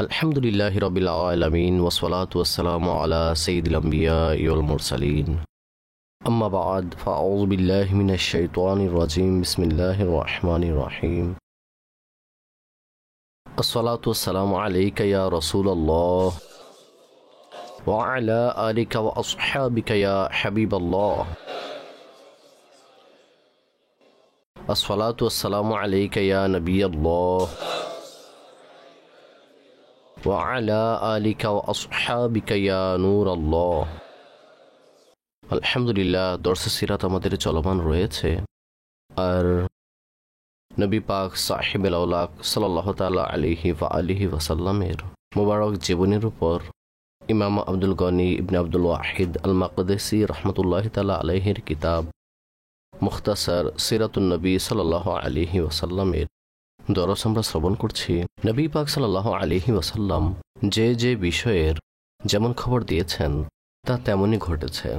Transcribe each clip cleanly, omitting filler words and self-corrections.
আলহামদুলিল্লাহি রাব্বিল আলামিন ওয়াসসালাতু ওয়াসসালামু আলা সাইয়্যিদিল আমবিয়াই ওয়াল মুরসালিন আম্মা বা'দ ফাআউযু বিল্লাহি মিনাশ শাইতানির রাজীম বিসমিল্লাহির রহমানির রহিম আসসালাতু ওয়াসসালামু আলাইকা ইয়া রাসূলুল্লাহ ওয়া আলা আলিকা ওয়া আসহাবিকা ইয়া হাবিবাল্লাহ আসসালাতু ওয়াসসালামু আলাইকা ইয়া নবিয়াল্লাহ وعلى آلك وأصحابك يا نور الله আলহামদুলিল্লাহ দর্সে সিরাত আমাদের চলমান রয়েছে আর নবী পাক সাহিবুল আওলাক সাল্লাল্লাহু তাআলা আলাইহি ওয়া আলিহি ওয়াসাল্লামের মুবারক জীবনের উপর ইমাম আব্দুল গনি ইবনে আব্দুল ওয়াহিদ আল মাকদিসি রাহমাতুল্লাহি তাআলা আলাইহির কিতাব মুখতাসার সিরাতুন নবী সাল্লাল্লাহু আলাইহি ওয়াসাল্লামের দরস আমরা শ্রবণ করছি। নবী পাক সাল্লাল্লাহু আলাইহি ওয়াসাল্লাম যে যে বিষয়ের যেমন খবর দিয়েছেন তা তেমনই ঘটেছে,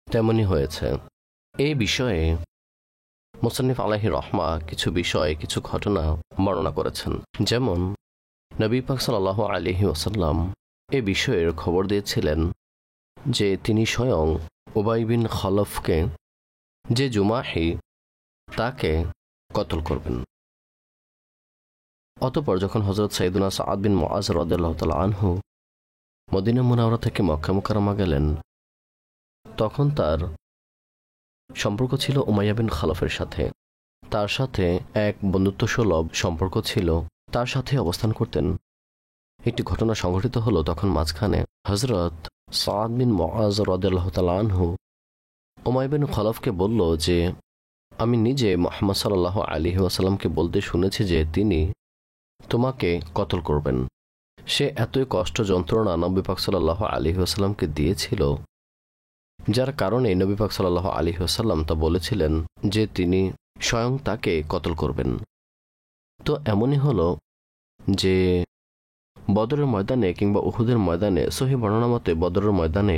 তেমনই হয়েছে। এই বিষয়ে মুসান্নিফ আলাইহি রহমা কিছু বিষয়, কিছু ঘটনা বর্ণনা করেছেন। যেমন নবী পাক সাল্লাল্লাহু আলাইহি ওয়াসাল্লাম এ বিষয়ের খবর দিয়েছিলেন যে তিনি স্বয়ং উবাই বিন খলফকে, যে জুমাহি, তাকে কতল করবেন। অতঃপর যখন হযরত সাইয়্যিদুনা সাআদ বিন মুআয রাদিয়াল্লাহু তাআলা আনহু মদিনা মুনাওয়ারা থেকে মক্কা মুকাররমা গেলেন, তখন তার সম্পর্ক ছিল উমাইয়া বিন খালফের সাথে। তার সাথে এক বন্ধুত্বসুলভ সম্পর্ক ছিল, তার সাথে অবস্থান করতেন। একটি ঘটনা সংঘটিত হলো, তখন মাঝখানে হযরত সাআদ বিন মুআয রাদিয়াল্লাহু তাআলা আনহু উমাইয়া বিন খালফকে বলল যে আমি নিজে মুহাম্মদ সাল্লাল্লাহু আলাইহি ওয়াসাল্লামকে বলতে শুনেছি যে তিনি তোমাকে কতল করবেন। সে এতই কষ্ট যন্ত্রণা নবী পাক সাল্লাল্লাহু আলাইহি ওয়াসাল্লামকে দিয়েছিল, যার কারণে নবী পাক সাল্লাল্লাহু আলাইহি ওয়াসাল্লাম তা বলেছিলেন যে তিনি স্বয়ং তাকে কতল করবেন। তো এমনই হলো যে বদরের ময়দানে কিংবা উহুদের ময়দানে, সহিহ বর্ণনা মতে বদরের ময়দানে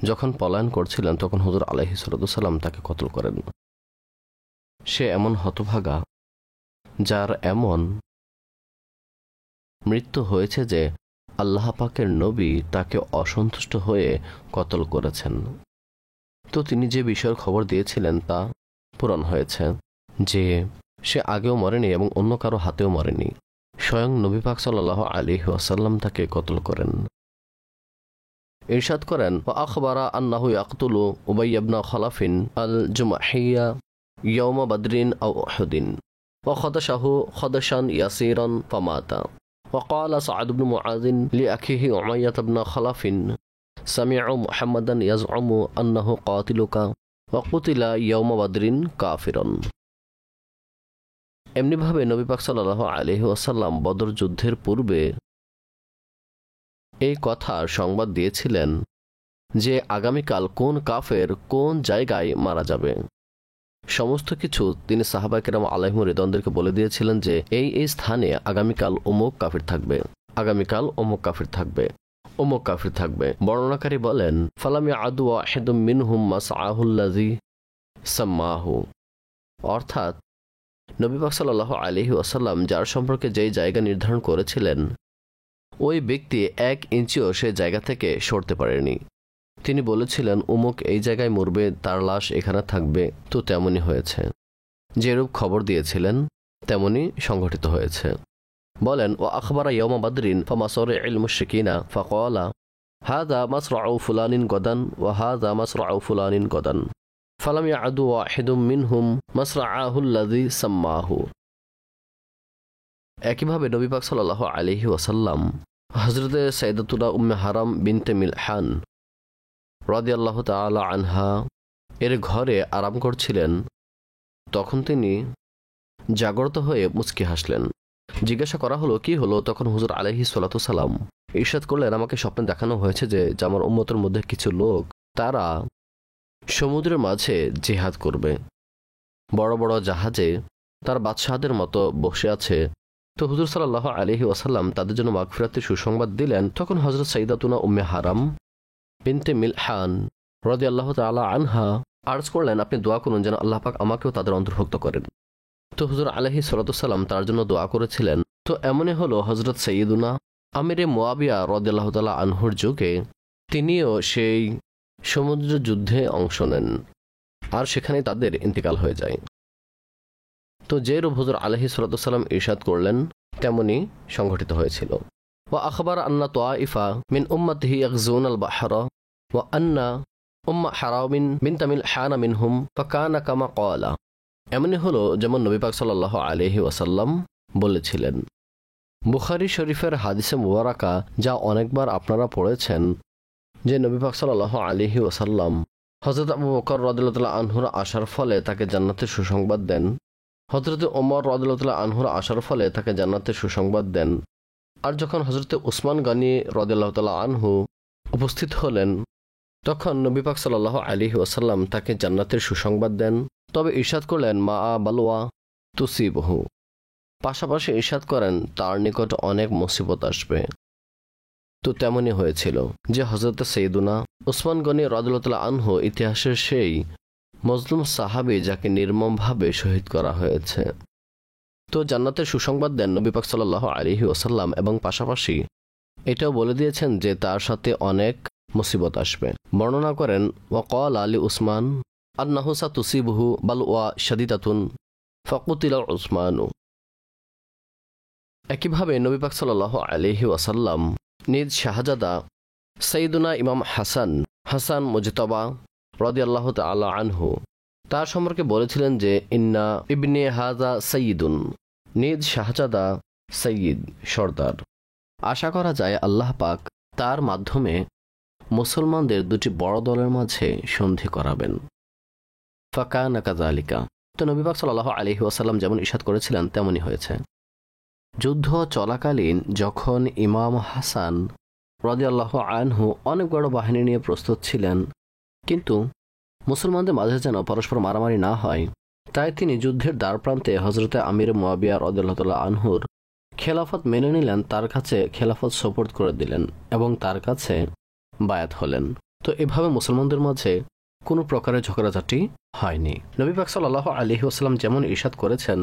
যখন পলায়ন করছিলেন তখন হুজুর আলাইহিস সালাম তাকে কতল করেন। সে এমন হতভাগা যার এমন মৃত্যু হয়েছে যে আল্লাহ পাকের নবী তাকে অসন্তুষ্ট হয়ে কতল করেছেন। তো তিনি যে বিষয়ের খবর দিয়েছিলেন তা পূরণ হয়েছে, যে সে আগেও মরেনি এবং অন্য কারো হাতেও মরেনি, স্বয়ং নবী পাক সাল্লাল্লাহু আলাইহি ওয়াসাল্লাম তাকে কতল করেন। ইরশাদ করেন, ওয়া আখবারা আন্নাহু ইয়াকতুলু উবাই ইবনে খলফিন আল জুমাহিয়া ইয়াওমা বদরিন আও উহুদিন ওয়া খাদাশাহু খাদাশান ইয়াসিরান ফামাতা। وقال سعد بن معاذ لأخيه أمية بن خلف سمعوا محمدا يزعم أنه قاتلك وقتل يوم بدر كافرا। এমনিভাবে নবী পাক সাল্লাল্লাহু আলাইহি ওয়াসাল্লাম বদর যুদ্ধের পূর্বে এই কথার সংবাদ দিয়েছিলেন যে আগামীকাল কোন কাফের কোন জায়গায় মারা যাবে। সমস্ত কিছু তিনি সাহাবা কেরাম আলাইহিম রিদওয়ানদেরকে বলে দিয়েছিলেন যে এই স্থানে আগামীকাল অমুক কাফির থাকবে, আগামীকাল অমুক কাফির থাকবে, অমুক কাফির থাকবে। বর্ণনাকারী বলেন, ফালাম ইয়াদু ওয়াহিদুম মিনহুম মাসআহুল্লাযী সাম্মাহু, অর্থাৎ নবী পাক সাল্লাল্লাহু আলাইহি ওয়াসাল্লাম যার সম্পর্কে যেই জায়গা নির্ধারণ করেছিলেন ওই ব্যক্তি 1 ইঞ্চিও সে জায়গা থেকে সরতে পারেনি। তিনি বলেছিলেন উমুক এই জায়গায় মরবে, তার লাশ এখানে থাকবে। তো তেমনই হয়েছে, যেরূপ খবর দিয়েছিলেন তেমনই সংঘটিত হয়েছে। বলেন, ও আখবারা ইয়াউমা বদরিন ফামাসরিউল মুশরিকিনা ফাকালা হাযা মাসরাউ ফুলানিন গদান ওয়া হাযা মাসরাউ ফুলানিন গদান ফালাম ইয়াদু ওয়াহিদুম মিনহুম মাসরাআহুল্লাযী সাম্মাহু। একইভাবে নবী পাক সাল্লাল্লাহু আলাইহি ওয়াসাল্লাম হযরতে সাইয়্যিদাতুনা উম্মে হারাম বিনতে মিলহান রাদিয়াল্লাহু তাআলা আনহা এর ঘরে আরাম করছিলেন। তখন তিনি জাগ্রত হয়ে মুচকি হাসলেন। জিজ্ঞাসা করা হলো কি হলো? তখন হুজুর আলাইহিস সালাতু সালাম ইরশাদ করলেন, আমাকে স্বপ্নে দেখানো হয়েছে যে আমার উম্মতের মধ্যে কিছু লোক তারা সমুদ্রের মাঝে জিহাদ করবে, বড় বড় জাহাজে তার বাদশাহদের মতো বসে আছে। তো হুজুর সাল্লাল্লাহু আলাইহি ওয়াসাল্লাম তাদের জন্য মাগফিরাতের সুসংবাদ দিলেন। তখন হযরত সাইয়্যিদাতুনা উম্মে হারাম বিনতে মিলহান রাদিয়াল্লাহু তাআলা আনহা আরজ করলেন, আপনি দোয়া করুন যেন আল্লাহ পাক আমাকেও তাদের অন্তর্ভুক্ত করেন। তো হুজুর আলাইহিস সালাতু সালাম তার জন্য দোয়া করেছিলেন তো এমনই হলো হজরত সৈয়দুনা আমিরে মুয়াবিয়া রাদিয়াল্লাহু তাআলা আনহুর যুগে তিনিও সেই সমুদ্র যুদ্ধে অংশ নেন, আর সেখানে তাদের ইন্তেকাল হয়ে যায়। তো যে রূপ হুজুর আলাইহিস সালাতু ওয়াস সালাম ইরশাদ করলেন তেমনি সংঘটিত হয়েছিল। ওয়া আখবার আন্না তাইফা মিন উম্মতিহি ইয়াগজুনাল বাহরা ওয়া আন্না উম্মা হারামিন বিনত মিলহান মিনহুম ফাকানা কামা ক্বালা। এমনই হলো যেমন নবী পাক সাল্লাল্লাহু আলাইহি ওয়াসাল্লাম বলেছিলেন। বুখারী শরীফের হাদিসে মুবারাকা যা অনেকবার আপনারা পড়েছেন, যে নবী পাক সাল্লাল্লাহু আলাইহি ওয়াসাল্লাম হযরত আবু বকর রাদিয়াল্লাহু তাআলা আনহুর আসার ফলে তাকে জান্নাতের সুসংবাদ দেন, হযরত ওমর রাদিয়াল্লাহু তাআলা আনহুর আসার ফলে তাকে জান্নাতের সুসংবাদ দেন, আর যখন হযরত উসমান গনি রাদিয়াল্লাহু তাআলা আনহু উপস্থিত হলেন তখন নবী পাক সাল্লাল্লাহু আলাইহি ওয়াসাল্লাম তাকে জান্নাতের সুসংবাদ দেন। তবে ইরশাদ করলেন মা বালওয়া তুসিবহু, পাশাপাশি ইরশাদ করেন তার নিকট অনেক মুসিবত আসবে। তো তেমনই হয়েছিল যে হযরত সৈয়দুনা উসমান গনি রাদিয়াল্লাহু তাআলা আনহু ইতিহাসের সেই মজলুম সাহাবী যাকে নির্মমভাবে শহীদ করা হয়েছে। তো জান্নাতের সুসংবাদ দেন নবী পাক সাল্লাল্লাহু আলাইহি ওয়াসাল্লাম, এবং পাশাপাশি এটাও বলে দিয়েছেন যে তার সাথে অনেক মুসিবত আসবে। বর্ণনা করেন ওয়াকাল আলী উসমান আন্নাহু সাতুসিবহু বালওয়া শাদীদাতুন ফাকুতিলা উসমানু। একইভাবে নবী পাক সাল্লাল্লাহু আলাইহি ওয়াসাল্লাম নিজ শাহজাদা সাইয়্যিদুনা ইমাম হাসান মুজতবা রাদিয়াল্লাহু তাআলা আনহু তার সম্পর্কে বলেছিলেন যে ইন্না ইবনে হাজা সাইয়্যিদুন, নিজ শাহজাদা সৈয়দ সর্দার। আশা করা যায় আল্লাহ পাক তার মাধ্যমে মুসলমানদের দুটি বড় দলের মাঝে সন্ধি করাবেন। ফাকানা কাযালিকা। তো নবী পাক সাল্লাল্লাহু আলাইহি ওয়াসাল্লাম যেমন ইরশাদ করেছিলেন তেমনই হয়েছে। যুদ্ধ চলাকালীন যখন ইমাম হাসান রাদিয়াল্লাহু আনহু অনেক বড় বাহিনী নিয়ে প্রস্তুত ছিলেন, কিন্তু মুসলমানদের মাঝে যেন পরস্পর মারামারি না হয়, তাই তিনি যুদ্ধের দ্বারপ্রান্তে হযরতে আমির মুয়াবিয়া রাদিয়াল্লাহু তাআলা আনহুর খেলাফত মেনে নিলেন, তার কাছে খেলাফত সুপর্দ করে দিলেন এবং তার কাছে বায়াত হলেন। তো এভাবে মুসলমানদের মাঝে কোনো প্রকারের ঝগড়াঝাটি হয়নি। নবী পাক সাল্লাল্লাহু আলাইহি ওয়াসাল্লাম যেমন ইরশাদ করেছেন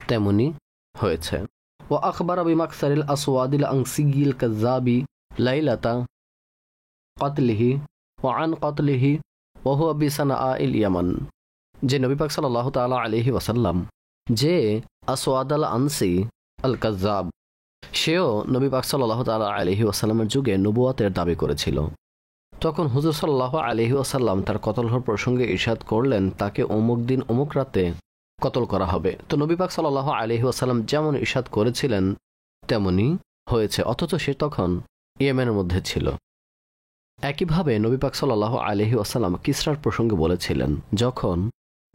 তেমনি হয়েছে। ওয়া আখবারা বিমাকসারিল আসওয়াদিল আনসিয়িল কাযাবি লাইলাতা কাতলিহি ওয়া আন কাতলিহি ওয়া হুয়া বিসানাআইল ইয়ামান। যে নবী পাক সাল্লাল্লাহু তাআলা আলাইহি ওয়াসাল্লাম যে আসওয়াদ আল আনসি আল কাযাব, সেও নবী পাক সাল্লাল্লাহু তাআলা আলাইহি ওয়াসাল্লামের যুগে নবুয়তের দাবি করেছিল। তখন হুজুর সাল্লাল্লাহু আলাইহি ওয়াসাল্লাম তার কতল হওয়ার প্রসঙ্গে ইরশাদ করলেন তাকে অমুক দিন অমুক রাতে কতল করা হবে। তো নবী পাক সাল্লাল্লাহু আলাইহি ওয়াসাল্লাম যেমন ইরশাদ করেছিলেন তেমনি হয়েছে, অথচ সে তখন ইয়েমেনের মধ্যে ছিল। একইভাবে নবী পাক সাল্লাল্লাহু আলাইহি ওয়াসাল্লাম কিসরার প্রসঙ্গে বলেছিলেন, যখন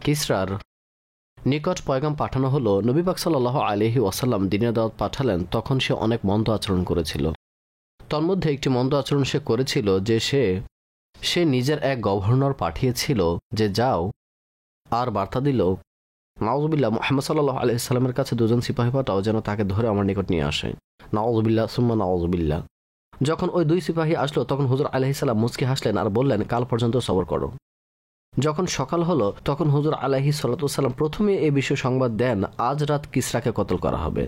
কিসরার নিকট পয়গাম পাঠানো হলো, নবী পাক সাল্লাল্লাহু আলাইহি ওয়াসাল্লাম দিনের দাওয়াত পাঠালেন, তখন সে অনেক মন্দ আচরণ করেছিল। তন্মধ্যে একটি মন্দ আচরণ সে করেছিল যে সে নিজের এক গভর্নর পাঠিয়েছিল যে যাও আর বার্তা দিল নাউযুবিল্লাহ মুহাম্মদ সাল্লাল্লাহু আলাইহি ওয়াসাল্লামের কাছে দুজন সিপাহী পাঠাও যেন তাকে ধরে আমার নিকট নিয়ে আসে। নাউযুবিল্লাহ সুম্মা নাউযুবিল্লাহ। যখন ওই দুই সিপাহী আসলো তখন হুজুর আলাইহিস সালাম মুচকি হাসলেন আর বললেন কাল পর্যন্ত সবর করো। যখন সকাল হলো তখন হুজুর আলাইহিস সালাতু ওয়াস সালাম প্রথমে এই বিষয়ে সংবাদ দেন আজ রাত কিসরাকে কতল করা হবে।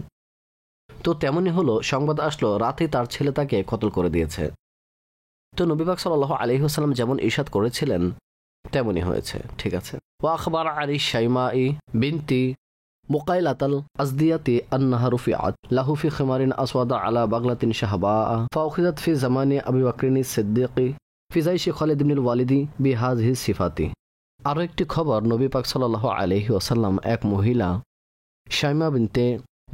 তো তেমনি হলো, সংবাদ আসলো রাতে তার ছেলে তাকে কতল করে দিয়েছে। তো নবী পাক সাল্লাল্লাহু আলাইহি ওয়াসাল্লাম যেমন ইরশাদ করেছিলেন তেমনি হয়েছে। ঠিক আছে। ওয়া আখবার আলী শাইমাই বিনতি মুকাইলাতাল আজদিয়াতি আন্নাহা রুফিআত লাহু ফি খিমারিন আসওয়াদা আলা বাগলাতিন শাহবা ফাউখিযাত ফি জামানি আবি বকরিন সিদ্দিকী ফি জাইশি খালিদ ইবনুল ওয়ালিদি বিহাযিহি সিফাতি। আরও একটি খবর, নবী পাক সাল্লাল্লাহু আলাইহি ওয়াসাল্লাম এক মহিলা শাইমা বিনতে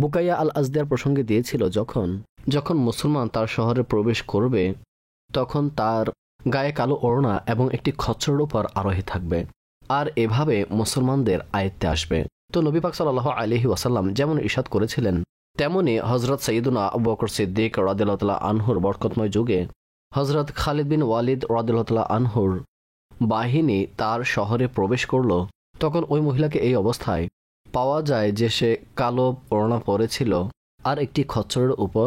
বুকাইয়া আল আজদিয়ার প্রসঙ্গে দিয়েছিল, যখন মুসলমান তার শহরে প্রবেশ করবে তখন তার গায়ে কালো ওড়না এবং একটি খচ্চরের উপর আরোহী থাকবে, আর এভাবে মুসলমানদের আয়ত্তে আসবে। তো নবী পাক সাল্লাল্লাহু আলাইহি ওয়াসাল্লাম যেমন ইরশাদ করেছিলেন তেমনি হযরত সাইয়্যিদুনা আবু বকর সিদ্দিক রাদিয়াল্লাহু তাআলা আনহুর বরকতময় যুগে হযরত খালিদ বিন ওয়ালিদ রাদিয়াল্লাহু তাআলা আনহুর বাহিনী তার শহরে প্রবেশ করল, তখন ওই মহিলাকে এই অবস্থায় পাওয়া যায় যে সে কালো ওড়না পরেছিল আর একটি খচ্চরের উপর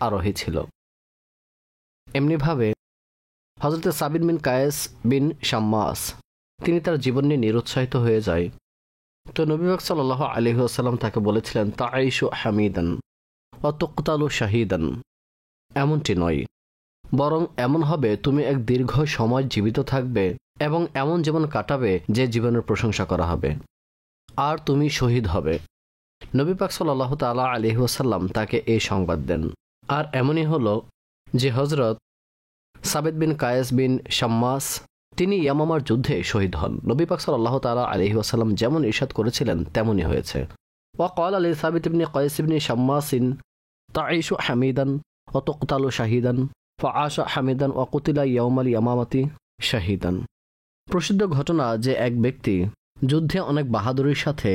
আরোহী ছিল। এমনিভাবে হযরত সাবিত বিন কায়েস বিন শাম্মাস তিনি তার জীবন নিয়ে নিরুৎসাহিত হয়ে যায়। তো নবী পাক সাল্লাল্লাহু আলাইহি ওয়াসাল্লাম তাকে বলেছিলেন তাঈশু হামিদান ওয়া তুকতালু শাহীদান, এমনটি নয়, বরং এমন হবে তুমি এক দীর্ঘ সময় জীবিত থাকবে এবং এমন জীবন কাটাবে যে জীবনের প্রশংসা করা হবে, আর তুমি শহীদ হবে। নবী পাক সাল্লাল্লাহু তাআলা আলাইহি ওয়াসাল্লাম তাকে এই সংবাদ দেন। আর এমনই হলো যে হযরত সাবিত বিন কায়েস বিন শাম্মাস তিনি ইয়ামামার যুদ্ধে শহীদ হন। নবী পাক সাল্লাল্লাহু তাআলা আলাইহি ওয়াসাল্লাম যেমন ইরশাদ করেছিলেন তেমনই হয়েছে। ওয়া ক্বালা লি সাবিত ইবনে কায়েস ইবনে শাম্মাসিন তাঈশু হামিদান ওয়া তুকতালু শাহীদান ফাআশা হামিদান ওয়া কুতিলা ইয়াউমাল ইয়ামামাতি শাহীদান। প্রসিদ্ধ ঘটনা যে এক ব্যক্তি যুদ্ধে অনেক বাহাদুরির সাথে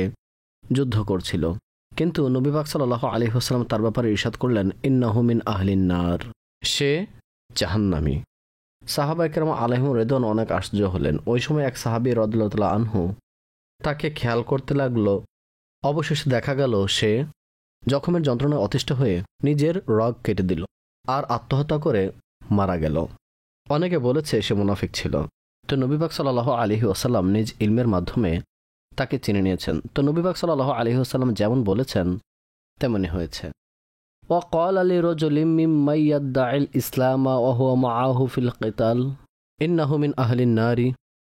যুদ্ধ করছিল, কিন্তু নবী পাক সাল্লাল্লাহু আলাইহি ওয়াসাল্লাম তার ব্যাপারে ইরশাদ করলেন ইন্নাহু মিন আহলিন নার, সে জাহান্নামী। সাহাবা ইকরাম আলাইহিম রিদওয়ান অনেক আশ্চর্য হলেন। ওই সময় এক সাহাবী রাদিয়াল্লাহু তাআলা আনহু তাকে খেয়াল করতে লাগলো। অবশেষে দেখা গেল সে জখমের যন্ত্রণায় অতিষ্ঠ হয়ে নিজের রগ কেটে দিল আর আত্মহত্যা করে মারা গেল। অনেকে বলেছে সে মুনাফিক ছিল। তো নবী পাক সাল্লাল্লাহু আলাইহি ওয়াসাল্লাম নিজ ইলমের মাধ্যমে তাকে চিনে নিয়েছেন। তো নবী পাক সাল্লাল্লাহু আলাইহি ওয়াসাল্লাম যেমন বলেছেন তেমনই হয়েছে। وقال لرجل ممن يدعي الإسلام وهو معه في القتال إنه من أهل النار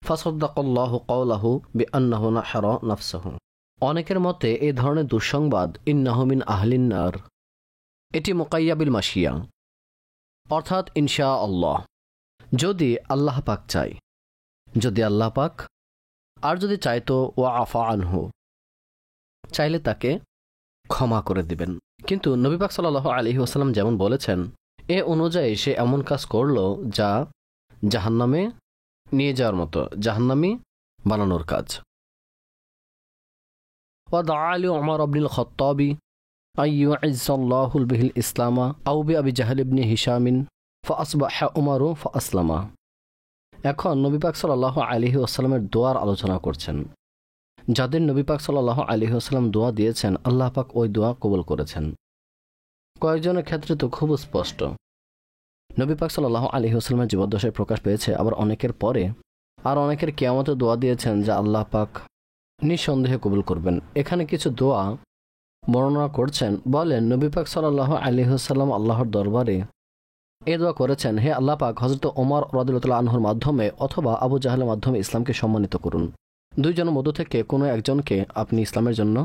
فصدق الله قوله بأنه نحر نفسه। অনেকের মতে এই ধরনের দুঃসংবাদ ইন্নাহু মিন আহলিন নার এটি মুকাইয়াবিল মাশিয়া, অর্থাৎ ইনশাআল্লাহ, যদি আল্লাহ পাক চায়, যদি আল্লাহ পাক আর যদি চাইতো ওয়া আফা আনহু, চাইলে তাকে ক্ষমা করে দিবেন। কিন্তু নবী পাক সাল্লাল্লাহু আলাইহি ওয়াসাল্লাম যেমন বলেছেন এ অনুযায়ী সে এমন কাজ করলো যা জাহান্নামে নিয়ে যাওয়ার মতো, জাহান্নামী বানানোর কাজ। ودعا لعمر بن الخطاب أن يعز الله به الإسلام أو بأبي جهل بن هشام فأصبح عمر فأسلم। এখন নবী পাক সাল্লাল্লাহু আলাইহি ওয়াসাল্লামের দোয়ার আলোচনা করছেন। যাদের নবী পাক সাল্লাল্লাহু আলাইহি ওয়াসাল্লাম দোয়া দিয়েছেন আল্লাহ পাক ওই দোয়া কবুল করেছেন। কয়েকজনের ক্ষেত্রে তো খুব স্পষ্ট, নবী পাক সাল্লাল্লাহু আলাইহি ওয়াসাল্লামের জীবদ্দশায় প্রকাশ পেয়েছে, আবার অনেকের পরে আর অনেকের কিয়ামতে দোয়া দিয়েছেন যা আল্লাহ পাক নিঃসন্দেহে কবুল করবেন। এখানে কিছু দোয়া বর্ণনা করছেন, বলেন নবী পাক সাল্লাল্লাহু আলাইহি ওয়াসাল্লাম আল্লাহর দরবারে এই দোয়া করেছেন, হে আল্লাহ পাক হযরত ওমর রাদিয়াল্লাহু তাআলা আনহুর মাধ্যমে অথবা আবু জাহলের মাধ্যমে ইসলামকে সম্মানিত করুন। দুইজনের মধ্য থেকে কোনো একজনকে আপনি ইসলামের জন্য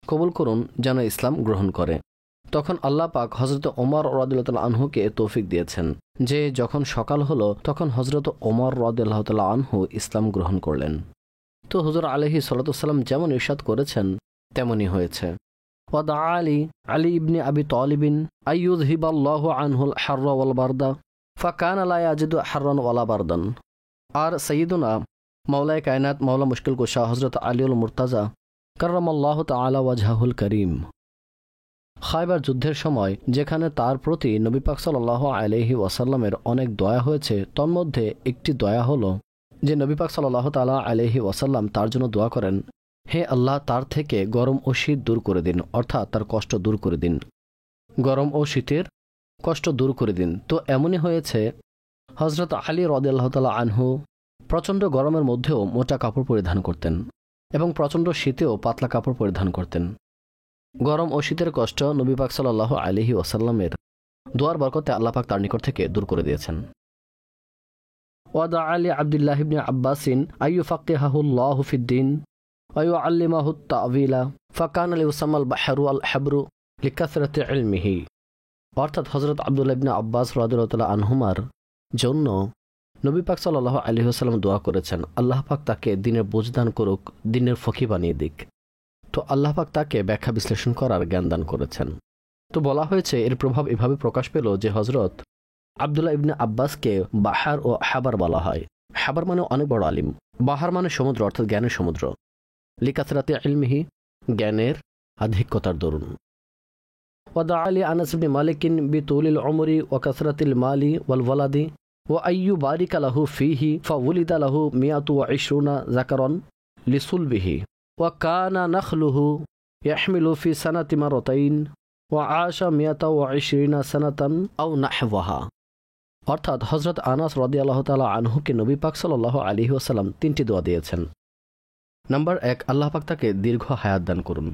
কবুল করুন যেন ইসলাম গ্রহণ করে। তখন আল্লাহ পাক হযরত ওমর রাদিয়াল্লাহু তাআলা আনহুকে তৌফিক দিয়েছেন যে যখন সকাল হলো তখন হযরত ওমর রাদিয়াল্লাহু তাআলা আনহু ইসলাম গ্রহণ করলেন। তো হুজুর আলাইহিস সালাতু ওয়াস সালাম যেমন ইরশাদ করেছেন তেমনই হয়েছে। ওয়াদা আলী ইবনে আবি তালিবিন আইয়ুযহিবাল্লাহু আনহুল হাররা ওয়াল বারদা ফাকানা লা ইয়াজিদু হাররান ওয়ালা বারদান। আর সাইয়্যিদুনা মাওলায়ে কায়নাত মাওলা মুশকিল কুশা হযরত আলীউল মুর্তাজা কাররামাল্লাহু তাআলা ওয়াজহাহুল করিম খায়বার যুদ্ধের সময় যেখানে তার প্রতি নবী পাক সাল্লাল্লাহু আলাইহি ওয়াসাল্লামের অনেক দয়া হয়েছে, তন্মধ্যে একটি দয়া হলো যে নবী পাক সাল্লাল্লাহু তাআলা আলাইহি ওয়াসাল্লাম তার জন্য দোয়া করেন, হে আল্লাহ তার থেকে গরম ও শীত দূর করে দিন, অর্থাৎ তার কষ্ট দূর করে দিন, গরম ও শীতের কষ্ট দূর করে দিন। তো এমনই হয়েছে, হযরত আলী রাদিয়াল্লাহু তাআলা আনহু প্রচণ্ড গরমের মধ্যেও মোটা কাপড় পরিধান করতেন এবং প্রচণ্ড শীতেও পাতলা কাপড় পরিধান করতেন। গরম ও শীতের কষ্ট নবী পাক সাল্লাল্লাহু আলাইহি ওয়াসাল্লামের দোয়ার বরকতে আল্লাহ পাক তার নিকট থেকে দূর করে দিয়েছেন। ওয়াদা আলী আব্দুল্লাহ ইবনে আব্বাসিন আইয়ুফাক্কিহাহুল্লাহু ফিদ্দিন ওয়া ইউআল্লিমাহু তা'ওয়িলা ফাকানা লিউসাম্মাল বাহরু আল হাবরু লিকাসরাতি ইলমিহি। অর্থাৎ হযরত আব্দুল্লাহ ইবনে আব্বাস রাদিয়াল্লাহু তাআলা আনহুমার জন্য নবী পাক সাল্লাল্লাহু আলাইহি ওয়াসাল্লাম দোয়া করেছেন আল্লাহ পাক তাকে দ্বীনের বুঝদান করুক, দ্বীনের ফকি বানিয়ে দিক। তো আল্লাহ পাক তাকে ব্যাখ্যা বিশ্লেষণ করার জ্ঞান দান করেছেন। তো বলা হয়েছে এর প্রভাব এভাবে প্রকাশ পেল যে হযরত আব্দুল্লাহ ইবনে আব্বাসকে বাহার ও হাবার বলা হয়। হাবার মানে অনেক বড় আলিম, বাহার মানে সমুদ্র, অর্থাৎ জ্ঞানের সমুদ্র। লিকাসরাতি ইলমিহি, জ্ঞানের আধিক্যতার দরুন। ওয়াদা আলী আনাস ইবনে মালিকিন বিতুলিল উমরি ওয়া কাসরাতিল মালি ওয়াল ওয়ালাদি ওয়া আইয়ু বারিকা লাহু ফিহি ফাউলিদা লাহু 120 যাকারান লিসুলবিহি ওয়া কানা নাখলুহু ইয়াহমিলু ফি সানাতি মারাতাইন ওয়া আশা 120 সানাতান আও নাহওয়াহা। অর্থাৎ হযরত আনাস রাদিয়াল্লাহু তাআলা আনহুকে নবী পাক সাল্লাল্লাহু আলাইহি ওয়াসাল্লাম তিনটি দোয়া দিয়েছেন। নাম্বার 1, আল্লাহ পাক তাকে দীর্ঘ হায়াত দান করুন।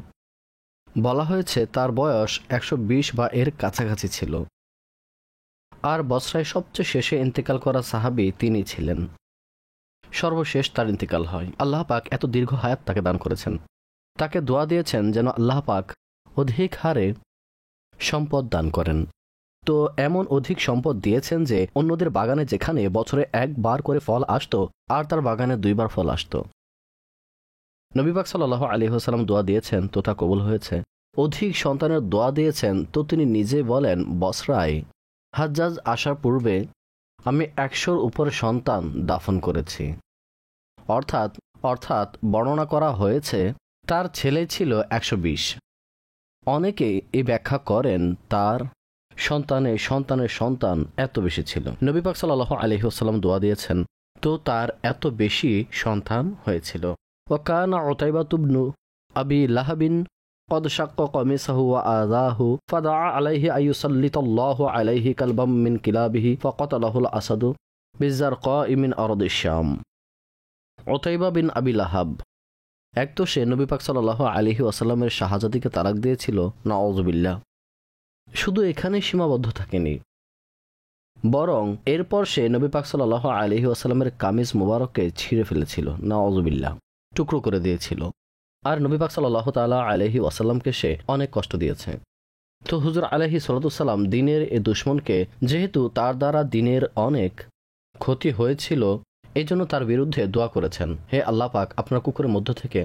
বলা হয়েছে তার বয়স 120 বা এর কাছাকাছি ছিল। আর বসরায় সবচেয়ে শেষে ইন্তেকাল করা সাহাবী তিনি ছিলেন। সর্বশেষ তার ইন্তেকাল হয়। আল্লাহ পাক এত দীর্ঘ হায়াত তাকে দান করেছেন। তাকে দোয়া দিয়েছেন যেন আল্লাহ পাক অধিক হারে সম্পদ দান করেন। তো এমন অধিক সম্পদ দিয়েছেন যে অন্যদের বাগানে যেখানে বছরে একবার করে ফল আসতো, আর তার বাগানে 2 বার ফল আসতো। নবী পাক সাল্লাল্লাহু আলাইহি ওয়াসাল্লাম দোয়া দিয়েছেন, তো তা কবুল হয়েছে। অধিক সন্তানের দোয়া দিয়েছেন, তো তিনি নিজে বলেন, বসরায় হাজ্জাজ আসার পূর্বে আমি 100-র উপরে সন্তান দাফন করেছি। অর্থাৎ বর্ণনা করা হয়েছে তার ছেলে ছিল 120। অনেকে এই ব্যাখ্যা করেন তার সন্তানের সন্তানের সন্তান এত বেশি ছিল। নবী পাক সাল্লাল্লাহু আলাইহি ওয়াসাল্লাম দোয়া দিয়েছেন, তো তার এত বেশি সন্তান হয়েছিল। ওয়াকানা উতাইবাতু ইবনু আবি লাহাবিন قد شق قميصه وآذاه فدعا عليه أن يسلط الله عليه كلبا من كلابه فقتله الأسد بالزرقاء من أرض الشام। উতাইবা বিন আবি লাহাব এক তো সে নবী পাক সাল্লাল্লাহু আলাইহি ওয়াসাল্লামের শাহজাদিকে তালাক দিয়েছিল, নাউযুবিল্লাহ। শুধু এখানে সীমাবদ্ধ থাকেনি, বরং এরপর সে নবী পাক সাল্লাল্লাহু আলাইহি ওয়াসাল্লামের কামিজ মুবারককে ছিঁড়ে ফেলেছিল, নাউযুবিল্লাহ, টুকরো করে দিয়েছিল। আর নবী পাক সাল্লাল্লাহু তাআলা আলাইহি ওয়াসাল্লামকে সে অনেক কষ্ট দিয়েছে। তো হুজুর আলাইহিস সালাম দিনের এ দুশমনকে, যেহেতু তার দ্বারা দিনের অনেক ক্ষতি হয়েছিল, এই জন্য তার বিরুদ্ধে দোয়া করেছেন, হে আল্লাহ পাক, আপনার কুকুরের মধ্য থেকে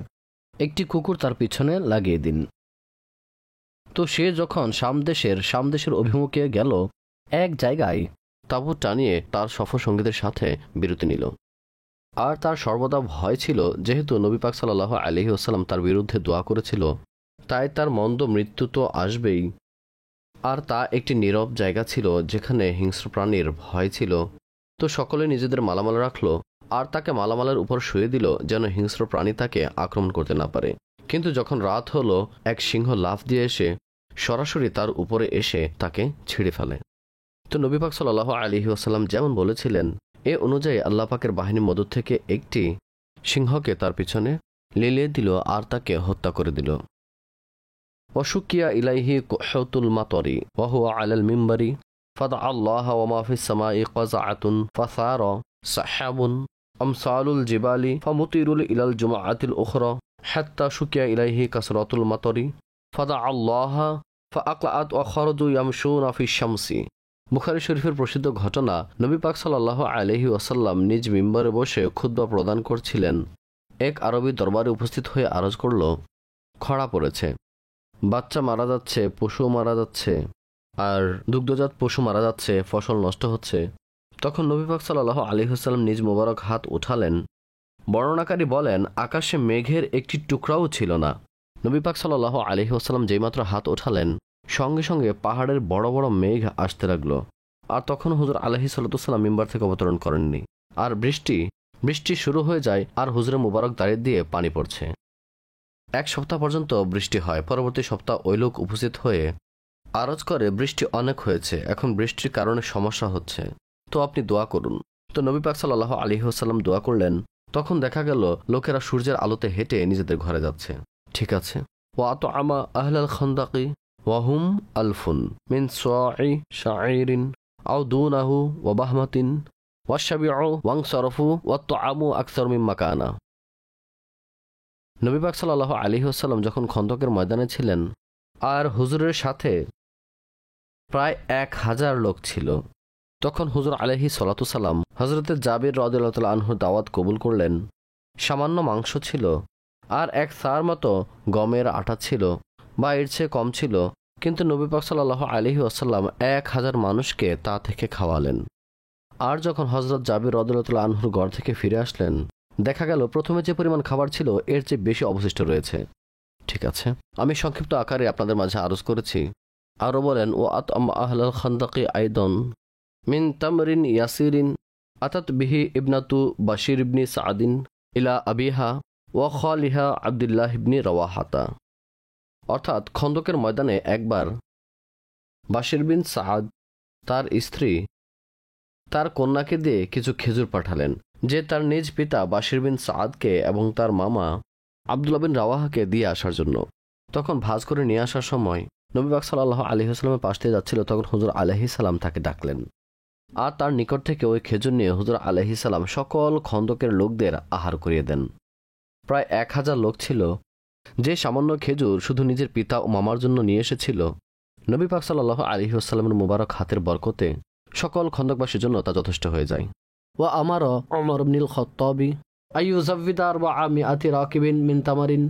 একটি কুকুর তার পিছনে লাগিয়ে দিন। তো সে যখন শামদেশের অভিমুখে গেল, এক জায়গায় তাঁবু টানিয়ে তার সফর সঙ্গীদের সাথে বিরতি নিল। আর তার সর্বদা ভয় ছিল, যেহেতু নবী পাক সাল্লাল্লাহু আলাইহি ওয়াসাল্লাম তার বিরুদ্ধে দোয়া করেছিল, তাই তার মন্দ মৃত্যু তো আসবেই। আর তা একটি নীরব জায়গা ছিল যেখানে হিংস্র প্রাণীর ভয় ছিল। তো সকলে নিজেদের মালামাল রাখল আর তাকে মালামালের উপর শুয়ে দিল, যেন হিংস্র প্রাণী তাকে আক্রমণ করতে না পারে। কিন্তু যখন রাত হলো, এক সিংহ লাফ দিয়ে এসে সরাসরি তার উপরে এসে তাকে ছিঁড়ে ফেলে। তো নবী পাক সাল্লাল্লাহু আলাইহি ওয়াসাল্লাম যেমন বলেছিলেন, এ অনুযায়ী আল্লাহ পাকের বাহিনীর মধ্য থেকে একটি সিংহকে তার পিছনে লেলিয়ে দিল আর তাকে হত্যা করে দিল। ওয়াশুকিয়া ইলাইহি কুহতুল মাতরি ওয়া হুয়া আলাল মিম্বারি ফাদআ আল্লাহ ওয়া মা ফিস সামাই কাযাআতুন ফাসারা সাহাবুন আমসালুল জিবালি ফামুতিরুল ইলাল জুমআতিল উখরা হাত্তা শুকিয়া ইলাইহি কাসরাতুল মাতরি ফাদআ আল্লাহ ফাআকলাআত ওয়া খারাজু ইয়ামশুনা ফিশ শামসি। বুখারী শরীফের প্রসিদ্ধ ঘটনা, নবী পাক সাল্লাল্লাহু আলাইহি ওয়াসাল্লাম নিজ মিম্বরে বসে খুতবা প্রদান করছিলেন। এক আরবি দরবারে উপস্থিত হয়ে আরজ করল, খরা পড়েছে, বাচ্চা মারা যাচ্ছে, পশু মারা যাচ্ছে, আর দুগ্ধজাত পশু মারা যাচ্ছে, ফসল নষ্ট হচ্ছে। তখন নবী পাক সাল্লাল্লাহু আলাইহি ওয়াসাল্লাম নিজ মোবারক হাত উঠালেন। বর্ণনাকারী বলেন, আকাশে মেঘের একটি টুকরাও ছিল না। নবী পাক সাল্লাল্লাহু আলাইহি ওয়াসাল্লাম যেইমাত্র হাত ওঠালেন, সঙ্গে সঙ্গে পাহাড়ের বড় বড় মেঘ আসতে লাগলো। আর তখন হুজুর আলাইহিস সালাম মিম্বার থেকে অবতরণ করেননি। আর বৃষ্টি শুরু হয়ে যায়, আর হুজুরের মুবারক দাঁড়িয়ে দিয়ে পানি পড়ছে। 1 সপ্তাহ পর্যন্ত বৃষ্টি হয়। পরবর্তী সপ্তাহ ওই লোক উপস্থিত হয়ে আরজ করে, বৃষ্টি অনেক হয়েছে, এখন বৃষ্টির কারণে সমস্যা হচ্ছে, তো আপনি দোয়া করুন। তো নবী পাক সাল্লাল্লাহু আলাইহি ওয়াসাল্লাম দোয়া করলেন। তখন দেখা গেল লোকেরা সূর্যের আলোতে হেঁটে নিজেদের ঘরে যাচ্ছে। ঠিক আছে। ওয়াত আমা আহলাল খান্দাকি ওয়াহুম আলফুন মিন সা'i শাঈরিন আও দুনাহু ওয়া বাহমাতিন ওয়াশাবিউ ওয়ানসারফু ওয়াতআমু আকসার মিম্মা কানা। নবী পাক সাল্লাল্লাহু আলাইহি ওয়াসাল্লাম যখন খন্দকের ময়দানে ছিলেন, আর হুজুরের সাথে প্রায় 1000 লোক ছিল, তখন হুজুর আলাইহিস সালাম হযরতে জাবির রাদিয়াল্লাহু তাআলা আনহু দাওয়াত কবুল করলেন। সামান্য মাংস ছিল, আর 1 সার মতো গমের আটা ছিল, বা এর চেয়ে কম ছিল, কিন্তু নবী পাক সাল্লাল্লাহু আলাইহি ওয়াসাল্লাম 1000 মানুষকে তা থেকে খাওয়ালেন। আর যখন হযরত জাবির রাদিয়াল্লাহু তাআলা আনহুর ঘর থেকে ফিরে আসলেন, দেখা গেল প্রথমে যে পরিমাণ খাবার ছিল এর চেয়ে বেশি অবশিষ্ট রয়েছে। ঠিক আছে, আমি সংক্ষিপ্ত আকারে আপনাদের মাঝে আরজ করেছি। আরও বলেন, ও আতআম আহলাল খান্দাকি আইদান মিন তামরিন ইয়াসিরিন আতাত বিহি ইবনাতু বাশির ইবনি সাদিন ইলা আবিহা ওয়া খালিহা আব্দুল্লাহ ইবনি রাওয়াহাতা। অর্থাৎ খন্দকের ময়দানে একবার বাশির বিন সাদ তার স্ত্রী তার কন্যাকে দিয়ে কিছু খেজুর পাঠালেন, যে তার নিজ পিতা বাশির বিন সাদকে এবং তার মামা আব্দুল্লাহ বিন রাওয়াহাকে দিয়ে আসার জন্য। তখন ভাঁজ করে নিয়ে আসার সময় নবী পাক সাল্লাল্লাহু আলাইহি ওয়াসাল্লামের পাশ দিয়ে যাচ্ছিল, তখন হুজুর আলাইহিস সালাম তাকে ডাকলেন। আর তার নিকট থেকে ওই খেজুর নিয়ে হুজুর আলাইহিস সালাম সকল খন্দকের লোকদের আহার করিয়ে দেন। প্রায় 1000 লোক ছিল। যে সামান্য খেজুর শুধু নিজের পিতা ও মামার জন্য নিয়ে এসেছিল, নবী পাক সাল্লাল্লাহু আলাইহি ওয়াসাল্লামের মুবারক হাতের বরকতে সকল খন্দকবাসীর জন্য তা যথেষ্ট হয়ে যায়। ওয়া আমার উমর ইবনুল খাত্তাবি আইয়ুযাব্বিদা 400 রাকিবিন মিন তামারিন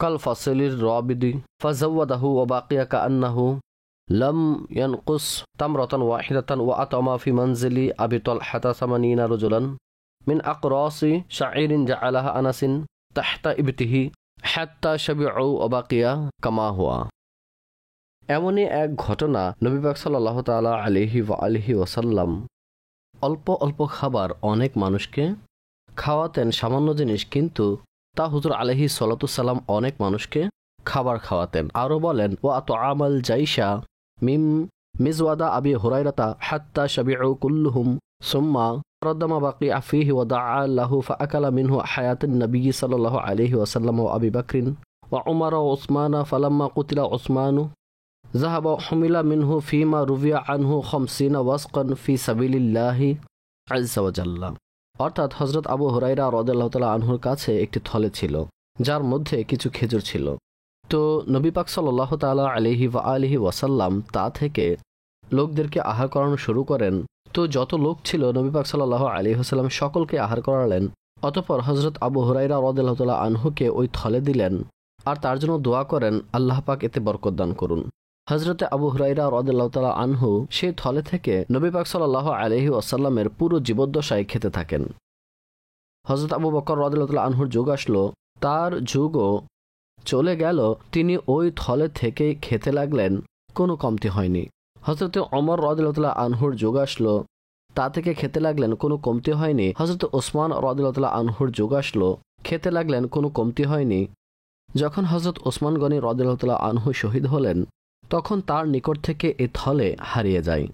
কাল ফাসলির রাবিদি ফাযাওয়াদাহু ওয়া বাকিয়া কাআন্নাহু লাম ইয়ানকুস তামরাতান ওয়াহিদাতান ওয়া আতামা ফি মানজিলি আবি তালহাতা 80 রাজুলান মিন আকরাসি শাইরিন জাআলাহা আনাসিন তাহতা ইবতিহি হাত্তা শাবিউ ওয়া বাকিয়া কামা হুয়া। এমনই এক ঘটনা, নবী পাক সাল্লাল্লাহু তাআলা আলাইহি ওয়াসাল্লাম অল্প অল্প খাবার অনেক মানুষকে খাওয়াতেন, সামান্য জিনিস, কিন্তু তা হুজুর আলাইহিস সালাম অনেক মানুষকে খাবার খাওয়াতেন। আরও বলেন, ওয়া আতআমাল জাইশা মিম মিজওয়াদা আবি হুরায়রাতা হাত্তা শাবিউ কুল্লুহুম সুম্মা রদ্দামা বাকিয়া ফীহি ওয়া দাআ লাহু ফাআকালা মিনহু হায়াতুন নবী সাল্লাল্লাহু আলাইহি ওয়াসাল্লাম ওয়া আবি বকর ওয়া উমর ওয়া উসমান ফালাম্মা কুতিলা উসমানু ذهب حمل منه فيما روي عنه 50 ওয়াসকান ফি সাবিলিল্লাহি আযজা ওয়া জাল্লা। অর্থাৎ হযরত আবু হুরায়রা রাদিয়াল্লাহু তাআলা আনহুর কাছে একটি থলে ছিল, যার মধ্যে কিছু খেজুর ছিল। তো নবী পাক সাল্লাল্লাহু তাআলা আলাইহি ওয়াসাল্লাম তা থেকে লোকদেরকে আহার করানো শুরু করেন। তো যত লোক ছিল নবী পাক সাল্লাল্লাহু আলাইহি ওয়াসাল্লাম সকলকে আহার করালেন। অতঃপর হযরত আবু হুরায়রা রাদিয়াল্লাহু তাআলা আনহুকে ওই থলে দিলেন আর তার জন্য দোয়া করেন, আল্লাহ পাক এতে বরকত দান করুন। হযরতে আবু হুরায়রা রাদিয়াল্লাহু তাআলা আনহু সেই থলে থেকে নবী পাক সাল্লাল্লাহু আলাইহি ওয়াসাল্লামের পুরো জীবদ্দশায় খেতে থাকেন। হযরত আবু বকর রাদিয়াল্লাহু তাআলা আনহুর যুগ আসলো, তার যুগও চলে গেল, তিনি ওই থলে থেকে খেতে লাগলেন, কোনো কমতি হয়নি। হযরতে ওমর রাদিয়াল্লাহু তাআলা আনহুর যুগ আসলো, তা থেকে খেতে লাগলেন, কোনো কমতি হয়নি। হযরত ওসমান রাদিয়াল্লাহু তাআলা আনহুর যুগ আসলো, খেতে লাগলেন, কোনো কমতি হয়নি। যখন হযরত ওসমান গনি রাদিয়াল্লাহু তাআলা আনহু শহীদ হলেন, তখন তার নিকট থেকে এ থলে হারিয়ে যায়।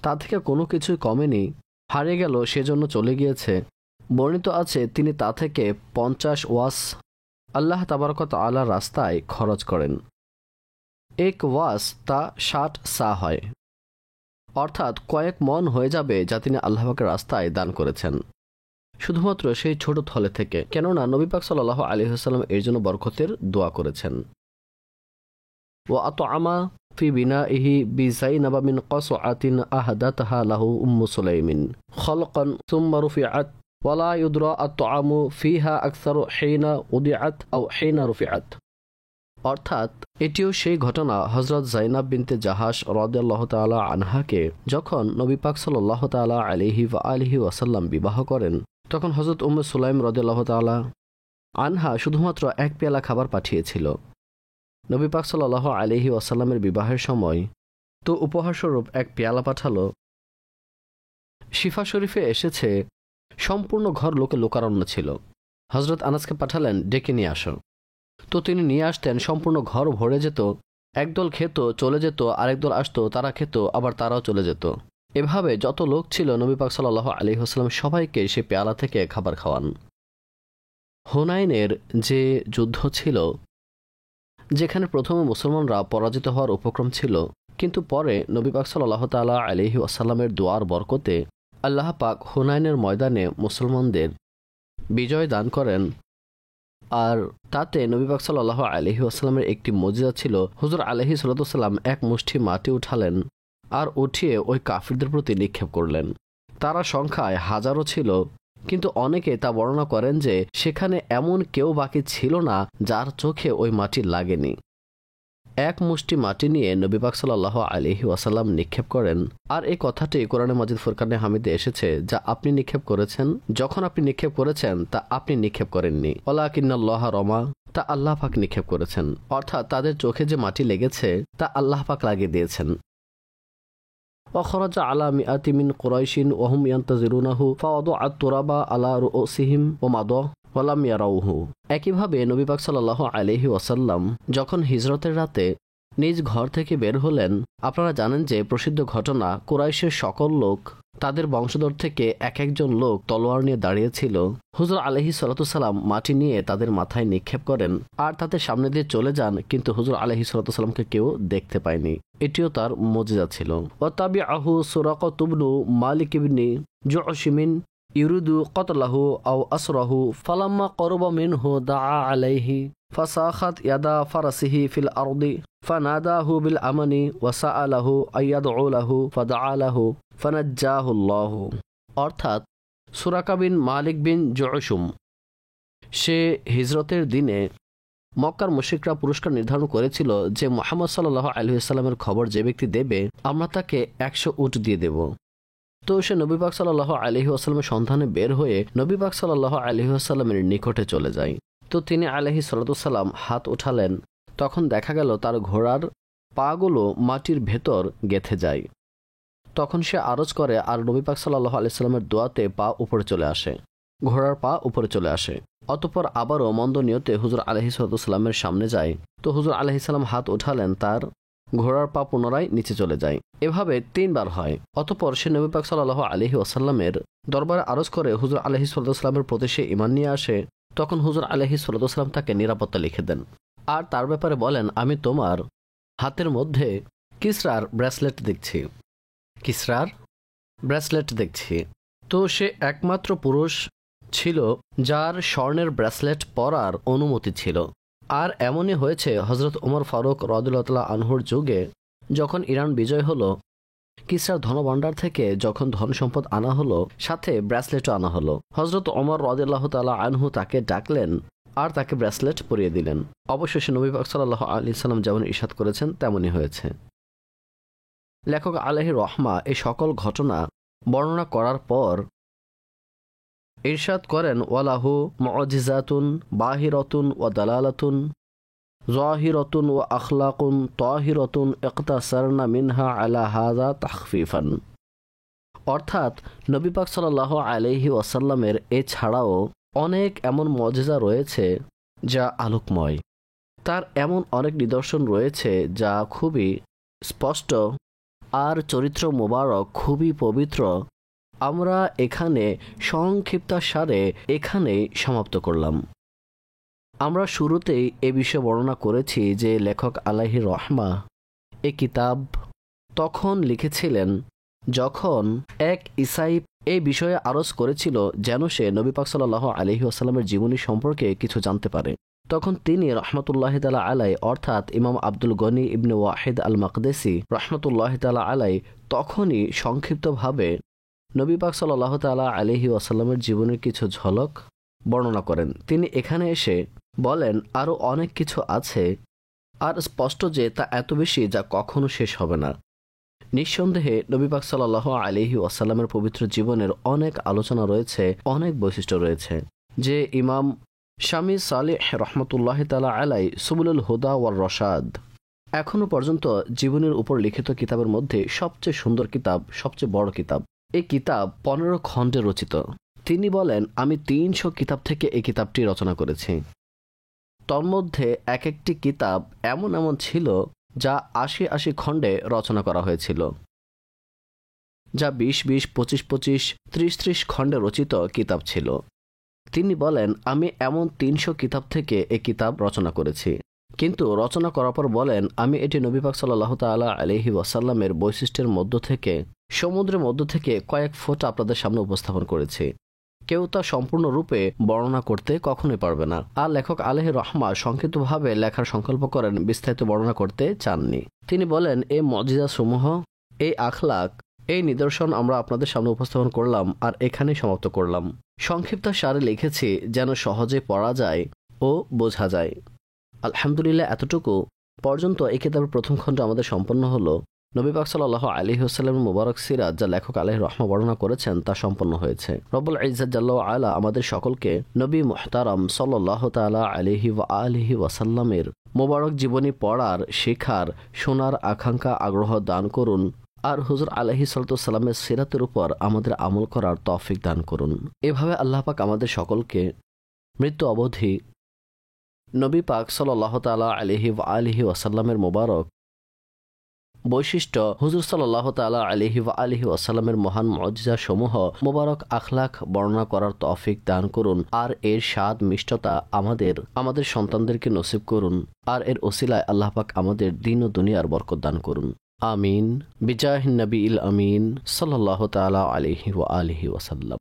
তা থেকে কোনো কিছুই কমেনি, হারিয়ে গেল, সেজন্য চলে গিয়েছে। বর্ণিত আছে তিনি তা থেকে 50 ওয়াস আল্লাহ তাবারক ওয়া তাআলার রাস্তায় খরচ করেন। এক ওয়াস তা 60 সা হয়, অর্থাৎ কয়েক মন হয়ে যাবে, যা তিনি আল্লাহ পাকের রাস্তায় দান করেছেন, শুধুমাত্র সেই ছোট থলে থেকে। কেননা নবী পাক সাল্লাল্লাহু আলাইহি ওয়াসাল্লাম এর জন্য বরকতের দোয়া করেছেন। ওয়া আতআমা ফি বিনাইহি বিজাইনাব মিন কাসআতিন আহাদাতহা লাহু উম্মু সুলাইমিন খালকান সুম্মা রুফিআত ওয়ালা ইউদরা আত-তাআমু ফিহা আকসারু হিনা উদিআত আও হিনা রুফিআত। অর্থাৎ এটিও সেই ঘটনা, হযরত যায়নাব বিনতে জাহাশ রাদিয়াল্লাহু তাআলা আনহাকে যখন নবী পাক সাল্লাল্লাহু তাআলা আলাইহি ওয়াসাল্লাম বিবাহ করেন, তখন হযরত উম্মে সুলাইম রাদিয়াল্লাহু তাআলা আনহা শুধুমাত্র এক পেয়ালা খাবার পাঠিয়েছিল। নবী পাক সাল্লাল্লাহু আলাইহি ওয়াসাল্লামের বিবাহের সময় তো উপহারস্বরূপ এক পেয়ালা পাঠালো। শিফা শরীফে এসেছে সম্পূর্ণ ঘর লোকে লোকারণ্য ছিল। হযরত আনাসকে পাঠালেন, ডেকে নিয়ে আসো। তো তিনি নিয়ে আসতেন, সম্পূর্ণ ঘর ভরে যেত। একদল খেত, চলে যেত, আরেক দল আসতো, তারা খেত, আবার তারাও চলে যেত। এভাবে যত লোক ছিল নবী পাক সাল্লাল্লাহু আলাইহি ওয়াসাল্লাম সবাইকে সে পেয়ালা থেকে খাবার খাওয়ান। হুনাইনের যে যুদ্ধ ছিল, যেখানে প্রথমে মুসলমানরা পরাজিত হওয়ার উপক্রম ছিল, কিন্তু পরে নবী পাক সাল্লাল্লাহু তাআলা আলাইহি ওয়াসাল্লামের দোয়ার বরকতে আল্লাহ পাক হুনাইনের ময়দানে মুসলমানদের বিজয় দান করেন। আর তাতে নবী পাক সাল্লাল্লাহু আলাইহি ওয়াসাল্লামের একটি মুজিজা ছিল, হুজুর আলাইহিস সালাতু ওয়াসসালাম এক মুষ্টি মাটি উঠালেন আর উঠিয়ে ওই কাফিরদের প্রতি নিক্ষেপ করলেন। তারা সংখ্যায় হাজারো ছিল, কিন্তু অনেকে তা বর্ণনা করেন যে সেখানে এমন কেউ বাকি ছিল না যার চোখে ওই মাটি লাগেনি। এক মুষ্টি মাটি নিয়ে নবী পাক সাল্লাল্লাহু আলাইহি ওয়াসাল্লাম নিক্ষেপ করেন। আর এই কথাটি কোরআনে মাজিদ ফুরকানে হামিদে এসেছে, যা আপনি নিক্ষেপ করেছেন, যখন আপনি নিক্ষেপ করেছেন তা আপনি নিক্ষেপ করেননি, ওয়ালাকিন্নাল্লাহ রমা, তা আল্লাহ পাক নিক্ষেপ করেছেন। অর্থাৎ তাদের চোখে যে মাটি লেগেছে তা আল্লাহ পাক লাগিয়ে দিয়েছেন। ওয়াখরাজা আলা মিআতি মিন কুরাইশিন ওয়া হুম ইয়ান্তাজিরুনাহু ফাওয়াদাআত তুরাবা আলা রুউসিহিম ওয়া মাদা ওয়া লাম ইয়ারাউহু। একইভাবে নবী পাক সাল্লাল্লাহু আলাইহি ওয়াসাল্লাম যখন হিজরতের রাতে নিজ ঘর থেকে বের হলেন, আপনারা জানেন যে প্রসিদ্ধ ঘটনা, কুরাইশের সকল লোক তাদের বংশধর থেকে এক একজন লোক তলোয়ার নিয়ে দাঁড়িয়েছিল। হুজুর আলাইহিস সালাম মাটি নিয়ে তাদের মাথায় নিক্ষেপ করেন আর তাদের সামনে দিয়ে চলে যান, কিন্তু হুজুর আলাইহিস সালামকে কেউ দেখতে পায়নি। এটিও তার মুজিজা ছিল। ওয়াতাবিআহু সুরাকাতু ইবনু মালিক ইবনে জুশিমিন ইউরিদু কতলাহু আও আসরাহু ফালাম্মা করবা মিনহু দাআ আলাইহি ফাসাখাত ইয়াদা ফারাসিহি ফিল আরদি ফানাদাহু বিল আমানি ওয়াসাআলাহু আইয়াদউ লাহু ফাদাআ লাহু ফানাজ্জাহুল্লাহু। অর্থাৎ সুরাকা বিন মালিক বিন জুশুম, সে হিজরতের দিনে মক্কার মুশরিকরা পুরস্কার নির্ধারণ করেছিল যে মুহাম্মদ সাল্লাল্লাহু আলাইহি ওয়াসাল্লামের খবর যে ব্যক্তি দেবে আমরা তাকে 100 উট দিয়ে দেব। তো সে নবী পাক সাল্লাল্লাহু আলাইহি ওয়াসাল্লামের সন্ধানে বের হয়ে নবী পাক সাল্লাল্লাহু আলাইহি ওয়াসাল্লামের নিকটে চলে যায়। তো তিনি আলাইহিস সালাম হাত উঠালেন, তখন দেখা গেল তার ঘোড়ার পাগুলো মাটির ভেতর গেঁথে যায়। তখন সে আরজ করে আর নবী পাক সাল্লাল্লাহু আলাইহি ওয়াসাল্লামের দোয়াতে পা উপরে চলে আসে, ঘোড়ার পা উপরে চলে আসে। অতঃপর আবারও মন্দ নিয়তে হুজুর আলাইহিস সালামের সামনে যায়। তো হুজুর আলাইহিস সালাম হাত উঠালেন, তার ঘোড়ার পা পুনরায় নিচে চলে যায়। এভাবে 3 বার হয়। অতঃপর সে নবী পাক সাল্লাল্লাহু আলাইহি ওয়াসাল্লামের দরবারে আরজ করে হুজুর আলাইহিস সালামের প্রতি সে ঈমান নিয়ে আসে। তখন হুজুর আলাইহিস সালাম তাকে নিরাপত্তা লিখে দেন আর তার ব্যাপারে বলেন, আমি তোমার হাতের মধ্যে কিসরার ব্রেসলেট দেখছি, কিসরার ব্রেসলেট দেখছি। তো সে একমাত্র পুরুষ ছিল যার স্বর্ণের ব্রেসলেট পরার অনুমতি ছিল। আর এমনই হয়েছে হযরত ওমর ফারুক রাদিয়াল্লাহু আনহুর যুগে যখন ইরান বিজয় হলো, কিসরার ধনভাণ্ডার থেকে যখন ধন সম্পদ আনা হলো, সাথে ব্রেসলেটও আনা হলো। হযরত ওমর রাদিয়াল্লাহু তাআলা আনহু তাকে ডাকলেন আর তাকে ব্রেসলেট পরিয়ে দিলেন। অবশেষে নবী পাক সাল্লাল্লাহু আলাইহি সাল্লাম যেমন ইরশাদ করেছেন তেমনই হয়েছে। লেখক আলাইহির রহমা এই সকল ঘটনা বর্ণনা করার পর ইরশাদ করেন, ওয়ালাহু মুজিজাতুন বাহিরাতুন ওয়া দালালাতুন যাহিরাতুন ওয়া আখলাকুন তাহিরাতুন ইকতাসারনা মিনহা আলা হাযা তাখফিফান। অর্থাৎ নবী পাক সাল্লাল্লাহু আলাইহি ওয়াসাল্লামের এছাড়াও অনেক এমন মুজিজা রয়েছে যা আলোকময়, তার এমন অনেক নিদর্শন রয়েছে যা খুবই স্পষ্ট আর চরিত্র মোবারক খুবই পবিত্র। আমরা এখানে সংক্ষিপ্তাসারে এখানেই সমাপ্ত করলাম। আমরা শুরুতেই এ বিষয়ে বর্ণনা করেছি যে লেখক আলাইহির রহমা এ কিতাব তখন লিখেছিলেন যখন এক ঈসাই এই বিষয়ে আরজ করেছিল যেন সে নবী পাক সাল্লাল্লাহু আলাইহি ওয়াসাল্লামের জীবনী সম্পর্কে কিছু জানতে পারে। তখন তিনি রহমতুল্লাহি তাআলা আলাই অর্থাৎ ইমাম আব্দুল গনি ইবনে ওয়াহিদ আল মাকদেসি রহমতুল্লাহি তাআলা আলাই তখনই সংক্ষিপ্তভাবে নবী পাক সাল্লাল্লাহু তাআলা আলাইহি ওয়াসাল্লামের জীবনের কিছু ঝলক বর্ণনা করেন। তিনি এখানে এসে বলেন আরও অনেক কিছু আছে, আর স্পষ্ট যে তা এত বেশি যা কখনো শেষ হবে না। নিঃসন্দেহে নবী পাক সাল্লাল্লাহু আলাইহি ওয়াসাল্লামের পবিত্র জীবনের অনেক আলোচনা রয়েছে, অনেক বৈশিষ্ট্য রয়েছে, যে ইমাম শামী সালেহ রহমতুল্লাহি তাআলা আলাই সুবুলুল হুদা ওয়ার রশাদ এখনো পর্যন্ত জীবনের উপর লিখিত কিতাবের মধ্যে সবচেয়ে সুন্দর কিতাব, সবচেয়ে বড় কিতাব। এই কিতাব 15 খণ্ডে রচিত। তিনি বলেন, আমি 300 কিতাব থেকে এই কিতাবটি রচনা করেছি। তন্মধ্যে এক একটি কিতাব এমন এমন ছিল যা 80 খণ্ডে রচনা করা হয়েছিল, যা 20, 25, 30 খণ্ডে রচিত কিতাব ছিল। তিনি বলেন, আমি এমন 300 কিতাব থেকে এই কিতাব রচনা করেছি। কিন্তু রচনা করার পর বলেন, আমি এটি নবী পাক সাল্লাল্লাহু তাআলা আলাইহি ওয়াসাল্লামের বৈশিষ্ট্যের মধ্য থেকে, সমুদ্রের মধ্য থেকে কয়েক ফোঁটা আপনাদের সামনে উপস্থাপন করেছি। কেউ তা সম্পূর্ণরূপে বর্ণনা করতে কখনোই পারবে না। আর লেখক আলাইহির রহমা সংক্ষিপ্তভাবে লেখার সংকল্প করেন, বিস্তারিত বর্ণনা করতে চাননি। তিনি বলেন, এই মুজিজা সমূহ, এই আখলাক, এই নিদর্শন আমরা আপনাদের সামনে উপস্থাপন করলাম আর এখানেই সমাপ্ত করলাম। সংক্ষিপ্ত সারে লিখেছি যেন সহজে পড়া যায় ও বোঝা যায়। আলহামদুলিল্লাহ, এতটুকু পর্যন্ত এই কিতাবের প্রথম খণ্ড আমাদের সম্পন্ন হলো। নবী পাক সাল্লাল্লাহু আলাইহি ওয়াসাল্লামের মুবারক সিরাত যা লেখক আলাইহির রহমা বর্ণনা করেছেন তা সম্পন্ন হয়েছে। রব্বুল ইজ্জত জাল্লা ওয়া আলা আমাদের সকলকে নবী মুহতারাম সাল্লাল্লাহু তাআলা আলাইহি ওয়া আলিহি ওয়াসাল্লামের মুবারক জীবনী পড়ার, শেখার, শোনার আকাঙ্ক্ষা আগ্রহ দান করুন, আর হুজুর আলাইহিস সালামের সিরাতের উপর আমাদের আমল করার তৌফিক দান করুন। এভাবে আল্লাহ পাক আমাদের সকলকে মৃত্যু অবধি নবী পাক সাল্লাল্লাহু তাআলা আলাইহি ওয়া আলিহি ওয়াসাল্লামের বৈশিষ্ট্য, হুজুর সাল্লাল্লাহু তাআলা আলাইহি ওয়া আলিহি ওয়াসাল্লামের মহান মুআজিজা সমূহ, মোবারক আখলাক বর্ণনা করার তৌফিক দান করুন, আর এর স্বাদ মিষ্টতা আমাদের সন্তানদেরকে নসিব করুন, আর এর ওসিলায় আল্লাহ পাক আমাদের দ্বীন ও দুনিয়ার বরকত দান করুন। আমিন। বিজাহিন নবীল আমিন সাল্লাল্লাহু তাআলা আলাইহি ওয়া আলিহি ওয়াসাল্লাম।